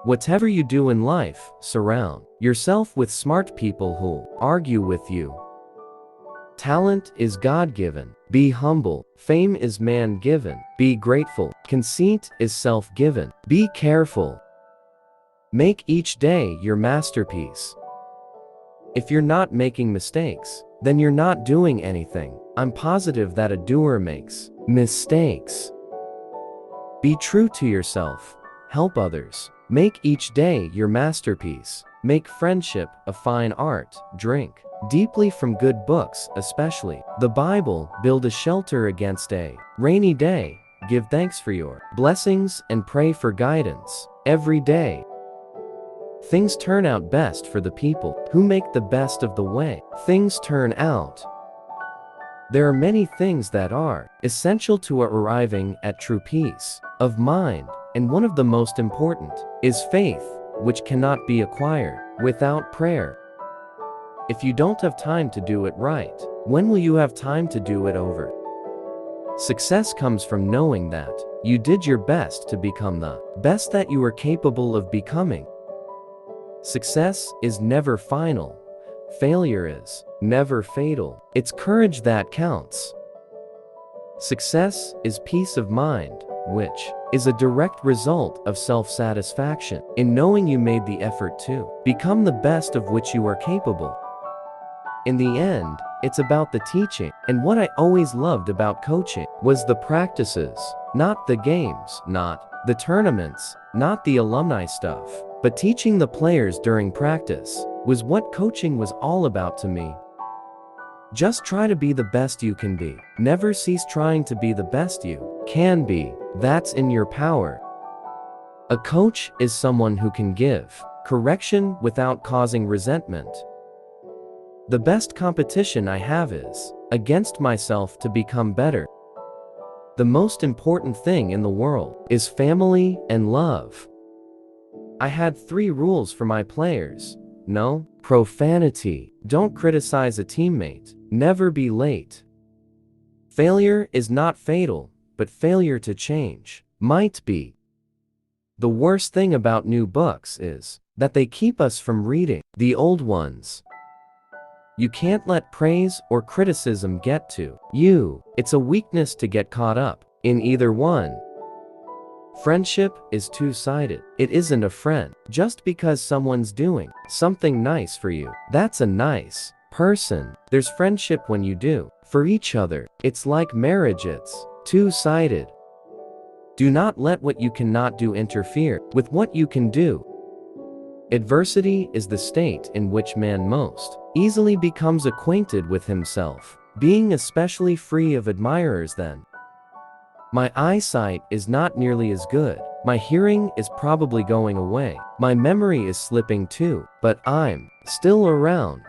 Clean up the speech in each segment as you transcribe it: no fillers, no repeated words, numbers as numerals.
Whatever you do in life, surround yourself with smart people who'll argue with you. Talent is God-given. Be humble. Fame is man-given. Be grateful. Conceit is self-given. Be careful. Make each day your masterpiece. If you're not making mistakes, then you're not doing anything. I'm positive that a doer makes mistakes. Be true to yourself. Help others. Make each day your masterpiece. Make friendship a fine art. Drink deeply from good books, especially the Bible. Build a shelter against a rainy day. Give thanks for your blessings and pray for guidance every day. Things turn out best for the people who make the best of the way things turn out. There are many things that are essential to arriving at true peace of mind, and one of the most important is faith, which cannot be acquired without prayer. If you don't have time to do it right, when will you have time to do it over? Success comes from knowing that you did your best to become the best that you are capable of becoming. Success is never final. Failure is never fatal. It's courage that counts. Success is peace of mind, which is a direct result of self-satisfaction in knowing you made the effort to become the best of which you are capable. In the end, it's about the teaching, and what I always loved about coaching was the practices, not the games, not the tournaments, not the alumni stuff, but teaching the players during practice was what coaching was all about to me. Just try to be the best you can be. Never cease trying to be the best you can be. That's in your power. A coach is someone who can give correction without causing resentment. The best competition I have is against myself to become better. The most important thing in the world is family and love. I had 3 rules for my players. No profanity. Don't criticize a teammate. Never be late. Failure is not fatal, but failure to change might be. The worst thing about new books is that they keep us from reading the old ones. You can't let praise or criticism get to you. It's a weakness to get caught up in either one. Friendship is two-sided. It isn't a friend. Just because someone's doing something nice for you, that's a nice person. There's friendship when you do for each other. It's like marriage, it's two-sided. Do not let what you cannot do interfere with what you can do. Adversity is the state in which man most easily becomes acquainted with himself, being especially free of admirers then. My eyesight is not nearly as good. My hearing is probably going away. My memory is slipping too, but I'm still around.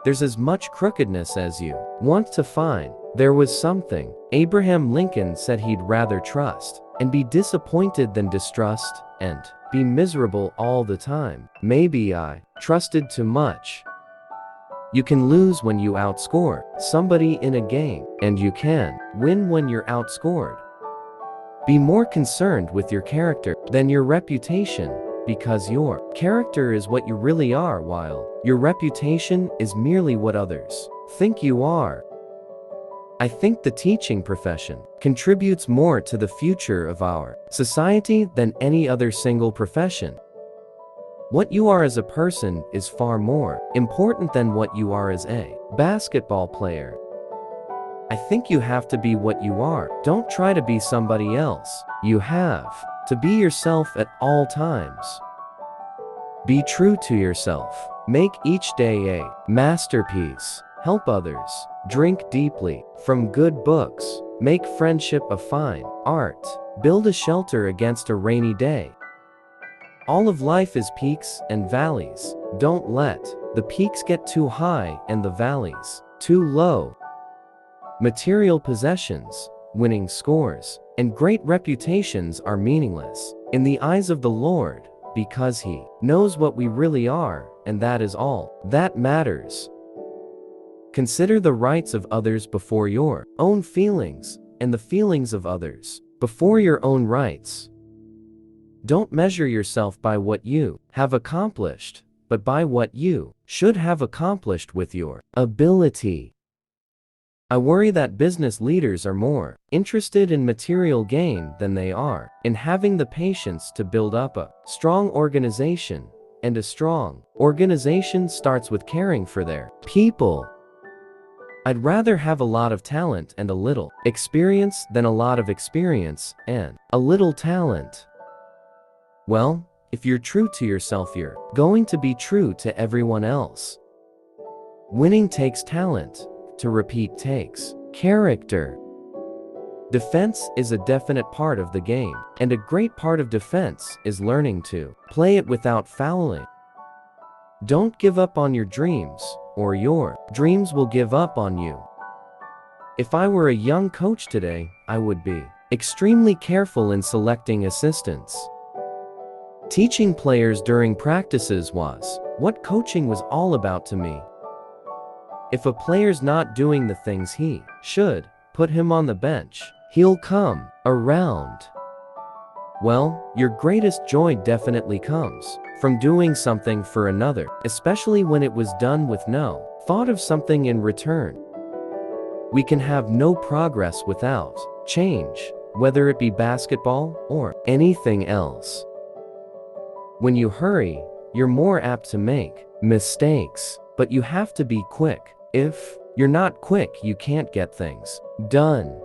There's as much crookedness as you want to find. There was something Abraham Lincoln said he'd rather trust and be disappointed than distrust and be miserable all the time. Maybe I trusted too much. You can lose when you outscore somebody in a game, and you can win when you're outscored. Be more concerned with your character than your reputation, because your character is what you really are, while your reputation is merely what others think you are. I think the teaching profession contributes more to the future of our society than any other single profession. What you are as a person is far more important than what you are as a basketball player. I think you have to be what you are. Don't try to be somebody else. You have to be yourself at all times. Be true to yourself. Make each day a masterpiece. Help others. Drink deeply from good books. Make friendship a fine art. Build a shelter against a rainy day. All of life is peaks and valleys. Don't let the peaks get too high and the valleys too low. Material possessions, winning scores, and great reputations are meaningless in the eyes of the Lord, because He knows what we really are, and that is all that matters. Consider the rights of others before your own feelings, and the feelings of others before your own rights. Don't measure yourself by what you have accomplished, but by what you should have accomplished with your ability. I worry that business leaders are more interested in material gain than they are in having the patience to build up a strong organization, and a strong organization starts with caring for their people. I'd rather have a lot of talent and a little experience than a lot of experience and a little talent. Well, if you're true to yourself, you're going to be true to everyone else. Winning takes talent. To repeat takes character. Defense is a definite part of the game, and a great part of defense is learning to play it without fouling. Don't give up on your dreams, or your dreams will give up on you. If I were a young coach today, I would be extremely careful in selecting assistants. Teaching players during practices was what coaching was all about to me. If a player's not doing the things he should, put him on the bench. He'll come around. Well, your greatest joy definitely comes from doing something for another, especially when it was done with no thought of something in return. We can have no progress without change, whether it be basketball or anything else. When you hurry, you're more apt to make mistakes, but you have to be quick. If you're not quick, you can't get things done.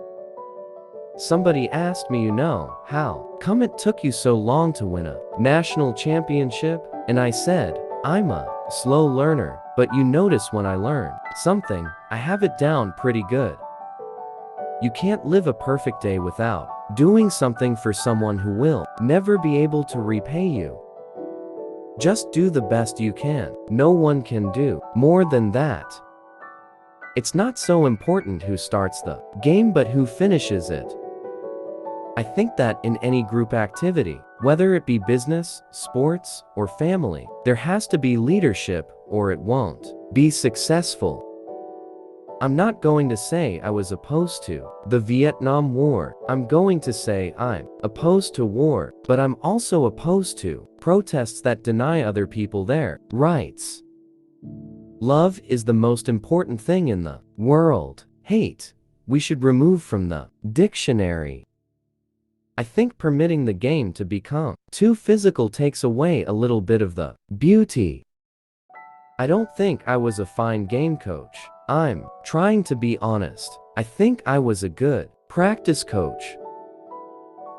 Somebody asked me, how come it took you so long to win a national championship? And I said, I'm a slow learner, but you notice when I learn something, I have it down pretty good. You can't live a perfect day without doing something for someone who will never be able to repay you. Just do the best you can. No one can do more than that. It's not so important who starts the game, but who finishes it. I think that in any group activity, whether it be business, sports, or family, there has to be leadership or it won't be successful. I'm not going to say I was opposed to the Vietnam War. I'm going to say I'm opposed to war, but I'm also opposed to protests that deny other people their rights. Love is the most important thing in the world. Hate, we should remove from the dictionary. I think permitting the game to become too physical takes away a little bit of the beauty. I don't think I was a fine game coach. I'm trying to be honest. I think I was a good practice coach.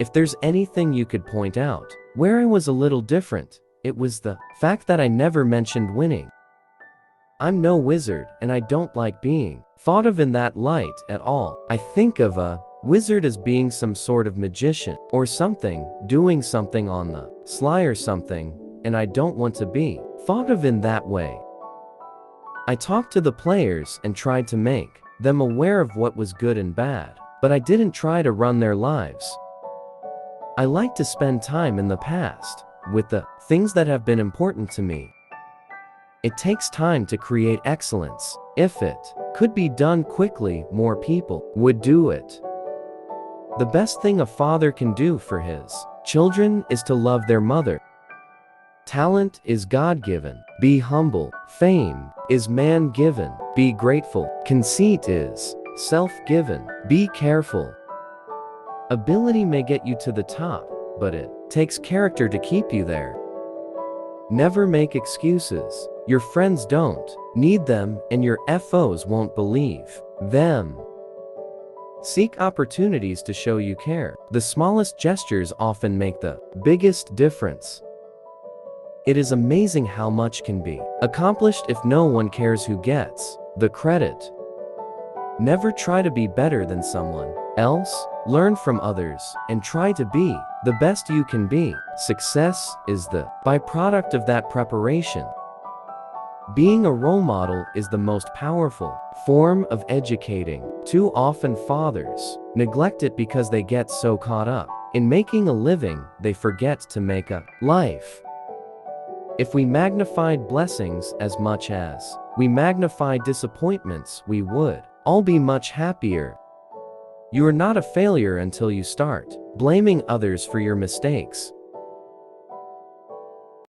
If there's anything you could point out where I was a little different, it was the fact that I never mentioned winning. I'm no wizard, and I don't like being thought of in that light at all. I think of a wizard as being some sort of magician or something, doing something on the sly or something, and I don't want to be thought of in that way. I talked to the players and tried to make them aware of what was good and bad, but I didn't try to run their lives. I like to spend time in the past with the things that have been important to me. It takes time to create excellence. If it could be done quickly, more people would do it. The best thing a father can do for his children is to love their mother. Talent is God-given. Be humble. Fame is man-given. Be grateful. Conceit is self-given. Be careful. Ability may get you to the top, but it takes character to keep you there. Never make excuses. Your friends don't need them, and your FOs won't believe them. Seek opportunities to show you care. The smallest gestures often make the biggest difference. It is amazing how much can be accomplished if no one cares who gets the credit. Never try to be better than someone else. Learn from others and try to be the best you can be. Success is the byproduct of that preparation. Being a role model is the most powerful form of educating. Too often fathers neglect it because they get so caught up in making a living, they forget to make a life. If we magnified blessings as much as we magnify disappointments, we would all be much happier. You are not a failure until you start blaming others for your mistakes.